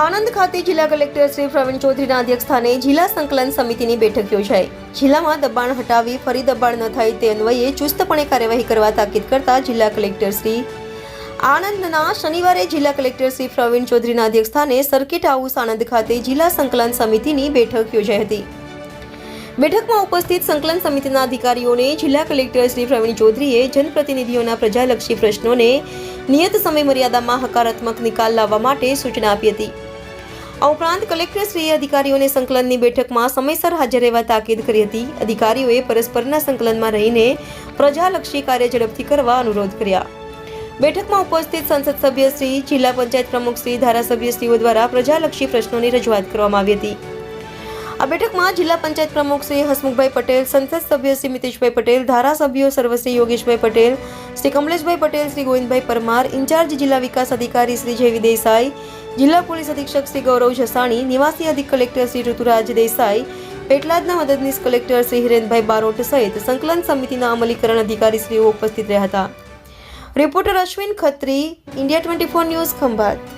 આણંદ ખાતે જિલ્લા કલેક્ટર શ્રી પ્રવીણ ચૌધરીના અધ્યક્ષસ્થાને જિલ્લા સંકલન સમિતિની બેઠક યોજાઈ। જિલ્લામાં દબાણ હટાવી ફરી દબાણ ન થાય તે અન્વયે ચુસ્તપણે કાર્યવાહી કરવા તાકીદ કરતા જિલ્લા કલેક્ટર શ્રી આણંદના શનિવારે જિલ્લા કલેક્ટર શ્રી પ્રવીણ ચૌધરીના અધ્યક્ષસ્થાને સર્કિટ હાઉસ આણંદ ખાતે જિલ્લા સંકલન સમિતિની બેઠક યોજાઈ હતી। બેઠકમાં ઉપસ્થિત સંકલન સમિતિના અધિકારીઓને જિલ્લા કલેક્ટર શ્રી પ્રવીણ ચૌધરીએ જનપ્રતિનિધિઓના પ્રજાલક્ષી પ્રશ્નોને નિયત સમય મર્યાદામાં હકારાત્મક નિકાલ લાવવા માટે સૂચના આપી હતી। આ ઉપરાંત કલેક્ટરશ્રીએ અધિકારીઓને સંકલનની બેઠકમાં સમયસર હાજર રહેવા તાકીદ કરી હતી। અધિકારીઓએ પરસ્પરના સંકલનમાં રહીને પ્રજાલક્ષી કાર્ય ઝડપથી કરવા અનુરોધ કર્યા। બેઠકમાં ઉપસ્થિત સંસદ સભ્યશ્રી, જિલ્લા પંચાયત પ્રમુખશ્રી, ધારાસભ્યશ્રીઓ દ્વારા પ્રજાલક્ષી પ્રશ્નોની રજૂઆત કરવામાં આવી હતી। આ બેઠકમાં જિલ્લા પંચાયત પ્રમુખ શ્રી હસમુખભાઈ પટેલ, સંસદ સભ્ય શ્રી મિતેશભાઈ પટેલ, ધારાસભ્યો સર્વશ્રી યોગેશભાઈ પટેલ, શ્રી કમલેશભાઈ પટેલ, શ્રી ગોવિંદભાઈ પરમાર, ઇન્ચાર્જ જિલ્લા વિકાસ અધિકારી શ્રી જેવી દેસાઈ, જિલ્લા પોલીસ અધિક્ષક શ્રી ગૌરવ જસાણી, નિવાસી અધિક કલેક્ટર શ્રી ઋતુરાજ દેસાઈ, પેટલાદના મદદનીશ કલેક્ટર શ્રી હિરેનભાઈ બારોટ સહિત સંકલન સમિતિના અમલીકરણ અધિકારી શ્રીઓ ઉપસ્થિત રહ્યા હતા। Reporter Ashwin Khatri, India 24 news, Khambhat.